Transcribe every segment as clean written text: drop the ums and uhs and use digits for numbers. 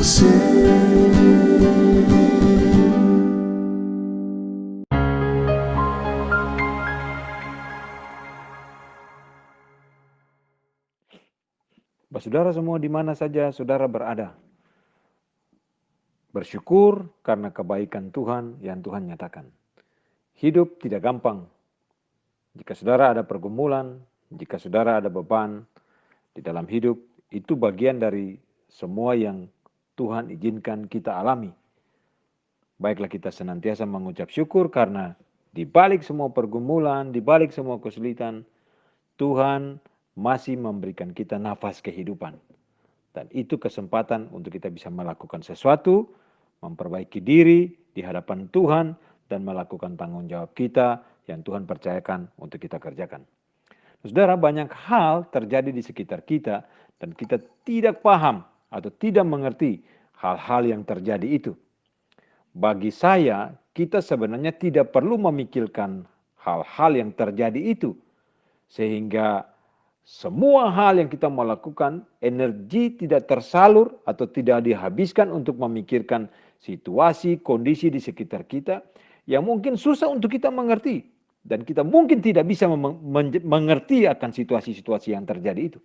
kasih. Saudara semua di mana saja saudara berada, bersyukur karena kebaikan Tuhan yang Tuhan nyatakan. Hidup tidak gampang. Jika saudara ada pergumulan, jika saudara ada beban di dalam hidup, itu bagian dari semua yang Tuhan izinkan kita alami. Baiklah kita senantiasa mengucap syukur karena di balik semua pergumulan, di balik semua kesulitan, Tuhan masih memberikan kita nafas kehidupan. Dan itu kesempatan untuk kita bisa melakukan sesuatu, memperbaiki diri di hadapan Tuhan, dan melakukan tanggung jawab kita yang Tuhan percayakan untuk kita kerjakan. Saudara, banyak hal terjadi di sekitar kita, dan kita tidak paham atau tidak mengerti hal-hal yang terjadi itu. Bagi saya, kita sebenarnya tidak perlu memikirkan hal-hal yang terjadi itu. Sehingga semua hal yang kita mau lakukan, energi tidak tersalur atau tidak dihabiskan untuk memikirkan situasi, kondisi di sekitar kita yang mungkin susah untuk kita mengerti. Dan kita mungkin tidak bisa mengerti akan situasi-situasi yang terjadi itu.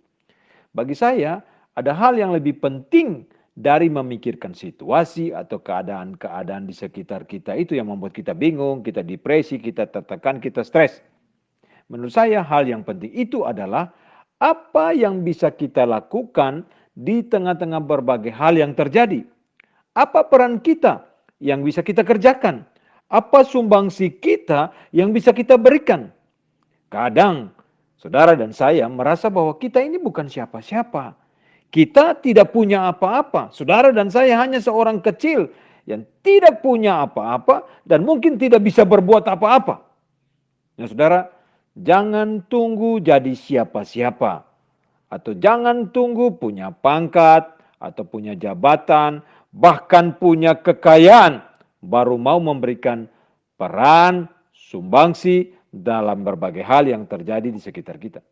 Bagi saya, ada hal yang lebih penting dari memikirkan situasi atau keadaan-keadaan di sekitar kita itu yang membuat kita bingung, kita depresi, kita tertekan, kita stres. Menurut saya hal yang penting itu adalah apa yang bisa kita lakukan di tengah-tengah berbagai hal yang terjadi. Apa peran kita yang bisa kita kerjakan? Apa sumbangsi kita yang bisa kita berikan? Kadang saudara dan saya merasa bahwa kita ini bukan siapa-siapa. Kita tidak punya apa-apa. Saudara dan saya hanya seorang kecil yang tidak punya apa-apa dan mungkin tidak bisa berbuat apa-apa. Nah, saudara, jangan tunggu jadi siapa-siapa. Atau jangan tunggu punya pangkat, atau punya jabatan, bahkan punya kekayaan, baru mau memberikan peran, sumbangsi dalam berbagai hal yang terjadi di sekitar kita.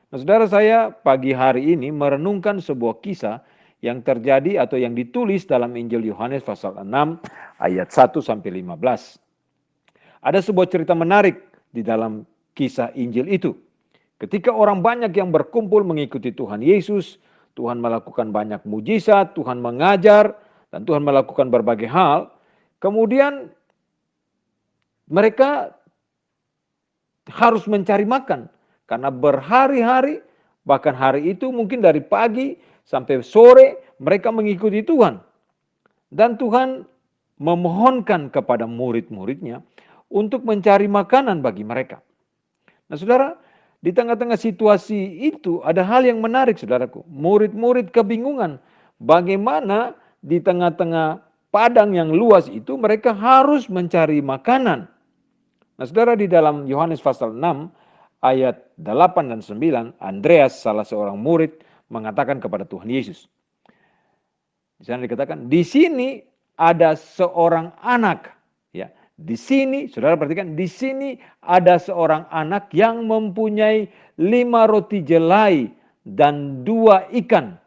Nah, saudara, saya pagi hari ini merenungkan sebuah kisah yang terjadi atau yang ditulis dalam Injil Yohanes pasal 6 ayat 1-15. Ada sebuah cerita menarik di dalam kisah Injil itu. Ketika orang banyak yang berkumpul mengikuti Tuhan Yesus, Tuhan melakukan banyak mujizat, Tuhan mengajar, dan Tuhan melakukan berbagai hal. Kemudian mereka harus mencari makan. Karena berhari-hari, bahkan hari itu mungkin dari pagi sampai sore, mereka mengikuti Tuhan. Dan Tuhan memohonkan kepada murid-muridnya untuk mencari makanan bagi mereka. Nah, saudara, di tengah-tengah situasi itu ada hal yang menarik, saudaraku. Murid-murid kebingungan bagaimana di tengah-tengah padang yang luas itu mereka harus mencari makanan. Nah, saudara, di dalam Yohanes pasal 6 ayat 8 dan 9, Andreas salah seorang murid mengatakan kepada Tuhan Yesus. Di sana dikatakan, di sini ada seorang anak. Ya, di sini, saudara perhatikan, di sini ada seorang anak yang mempunyai 5 roti jelai dan 2 ikan.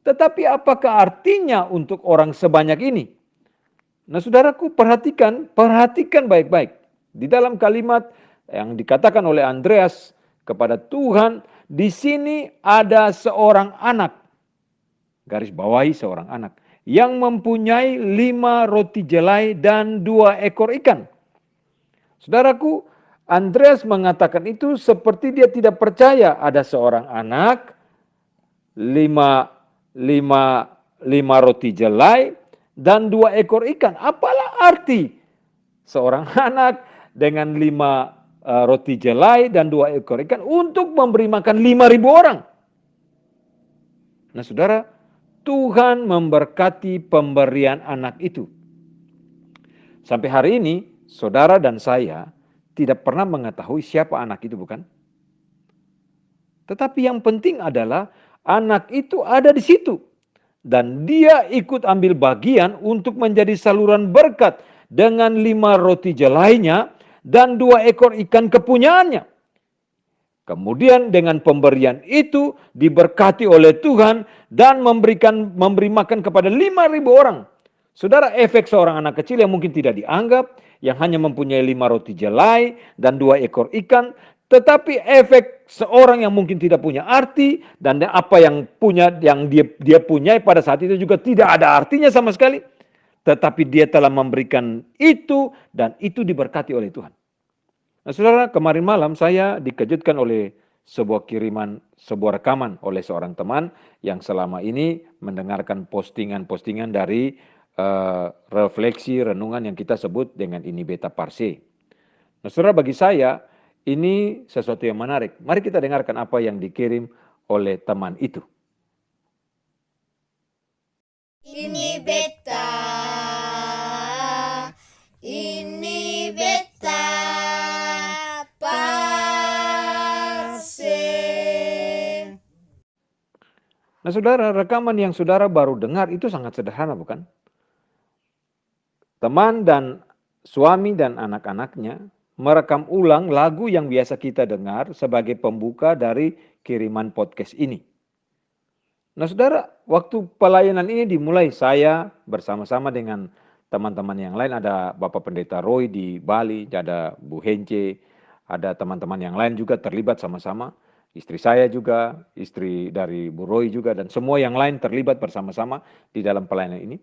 Tetapi apakah artinya untuk orang sebanyak ini? Nah, saudaraku, perhatikan baik-baik. Di dalam kalimat yang dikatakan oleh Andreas kepada Tuhan, di sini ada seorang anak. Garis bawahi seorang anak yang mempunyai 5 roti jelai dan 2 ekor ikan. Saudaraku, Andreas mengatakan itu seperti dia tidak percaya ada seorang anak, 5 roti jelai dan 2 ekor ikan. Apalah arti seorang anak dengan 5 roti jelai dan 2 ekor ikan untuk memberi makan 5.000 orang? Nah, saudara, Tuhan memberkati pemberian anak itu. Sampai hari ini, saudara dan saya tidak pernah mengetahui siapa anak itu, bukan? Tetapi yang penting adalah anak itu ada di situ. Dan dia ikut ambil bagian untuk menjadi saluran berkat dengan 5 roti jelainya dan 2 ekor ikan kepunyaannya. Kemudian dengan pemberian itu diberkati oleh Tuhan dan memberi makan kepada 5.000 orang. Saudara, efek seorang anak kecil yang mungkin tidak dianggap, yang hanya mempunyai 5 roti jelai dan 2 ekor ikan, tetapi efek seorang yang mungkin tidak punya arti dan apa yang dia punyai pada saat itu juga tidak ada artinya sama sekali, tetapi dia telah memberikan itu dan itu diberkati oleh Tuhan. Nah, saudara, kemarin malam saya dikejutkan oleh sebuah kiriman, sebuah rekaman oleh seorang teman yang selama ini mendengarkan postingan-postingan dari refleksi renungan yang kita sebut dengan ini beta parse. Nah, saudara, bagi saya ini sesuatu yang menarik. Mari kita dengarkan apa yang dikirim oleh teman itu. Ini beta, ini beta parse. Nah, saudara, rekaman yang saudara baru dengar itu sangat sederhana, bukan? Teman dan suami dan anak-anaknya merekam ulang lagu yang biasa kita dengar sebagai pembuka dari kiriman podcast ini. Nah, saudara, waktu pelayanan ini dimulai, saya bersama-sama dengan teman-teman yang lain, ada Bapak Pendeta Roy di Bali, ada Bu Hence, ada teman-teman yang lain juga terlibat sama-sama. Istri saya juga, istri dari Bu Roy juga, dan semua yang lain terlibat bersama-sama di dalam pelayanan ini.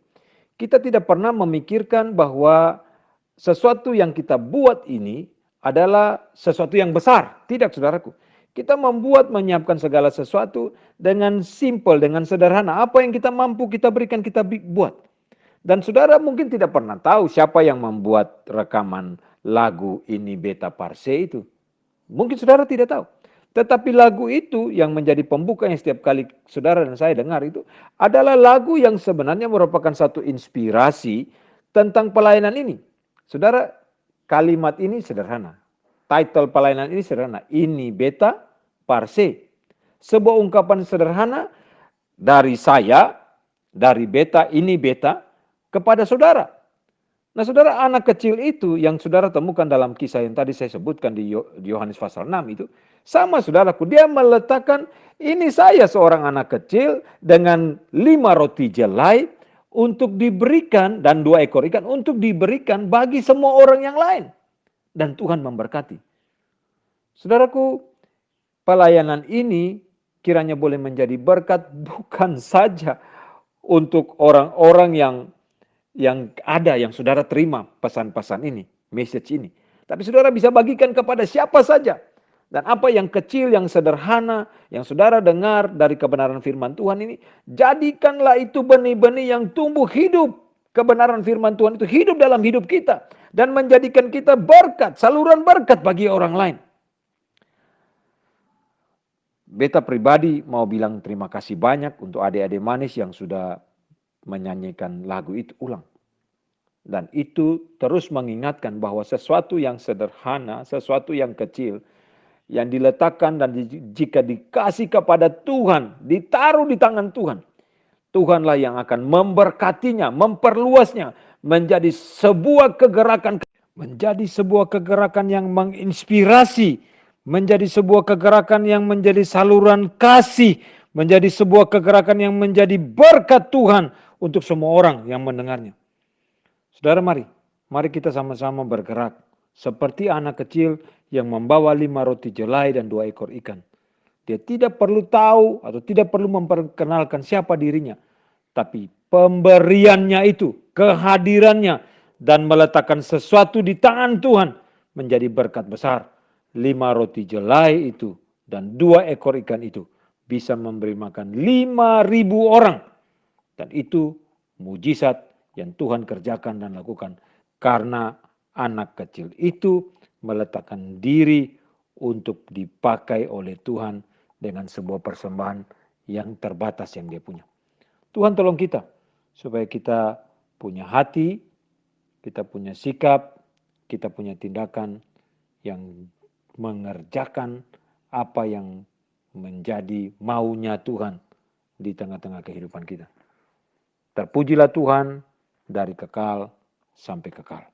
Kita tidak pernah memikirkan bahwa sesuatu yang kita buat ini adalah sesuatu yang besar. Tidak, saudaraku. Kita menyiapkan segala sesuatu dengan simple, dengan sederhana. Apa yang kita mampu kita berikan, kita buat. Dan saudara mungkin tidak pernah tahu siapa yang membuat rekaman lagu ini beta parse itu. Mungkin saudara tidak tahu. Tetapi lagu itu yang menjadi pembuka yang setiap kali saudara dan saya dengar itu adalah lagu yang sebenarnya merupakan satu inspirasi tentang pelayanan ini. Saudara, kalimat ini sederhana. Title pelayanan ini sederhana. Ini beta parse. Sebuah ungkapan sederhana dari saya, dari beta, ini beta, kepada saudara. Nah, saudara, anak kecil itu yang saudara temukan dalam kisah yang tadi saya sebutkan di Yohanes pasal 6 itu, sama saudaraku, dia meletakkan, ini saya seorang anak kecil dengan 5 roti jelai untuk diberikan, dan 2 ekor ikan untuk diberikan bagi semua orang yang lain. Dan Tuhan memberkati. Saudaraku, pelayanan ini kiranya boleh menjadi berkat bukan saja untuk orang-orang yang ada, yang saudara terima pesan-pesan ini, message ini. Tapi saudara bisa bagikan kepada siapa saja. Dan apa yang kecil, yang sederhana, yang saudara dengar dari kebenaran firman Tuhan ini, jadikanlah itu benih-benih yang tumbuh hidup. Kebenaran firman Tuhan itu hidup dalam hidup kita. Dan menjadikan kita berkat, saluran berkat bagi orang lain. Beta pribadi mau bilang terima kasih banyak untuk adik-adik manis yang sudah menyanyikan lagu itu ulang. Dan itu terus mengingatkan bahwa sesuatu yang sederhana, sesuatu yang kecil, yang diletakkan dan jika dikasih kepada Tuhan, ditaruh di tangan Tuhan, Tuhanlah yang akan memberkatinya, memperluasnya, menjadi sebuah kegerakan yang menginspirasi, menjadi sebuah kegerakan yang menjadi saluran kasih, menjadi sebuah kegerakan yang menjadi berkat Tuhan untuk semua orang yang mendengarnya. Saudara, mari kita sama-sama bergerak seperti anak kecil yang membawa 5 roti jelai dan 2 ekor ikan. Dia tidak perlu tahu atau tidak perlu memperkenalkan siapa dirinya, tapi pemberiannya itu, kehadirannya, dan meletakkan sesuatu di tangan Tuhan menjadi berkat besar. 5 roti jelai itu dan 2 ekor ikan itu bisa memberi makan 5.000 orang. Dan itu mujizat yang Tuhan kerjakan dan lakukan karena anak kecil itu meletakkan diri untuk dipakai oleh Tuhan dengan sebuah persembahan yang terbatas yang dia punya. Tuhan tolong kita supaya kita punya hati, kita punya sikap, kita punya tindakan yang mengerjakan apa yang menjadi maunya Tuhan di tengah-tengah kehidupan kita. Terpujilah Tuhan dari kekal sampai kekal.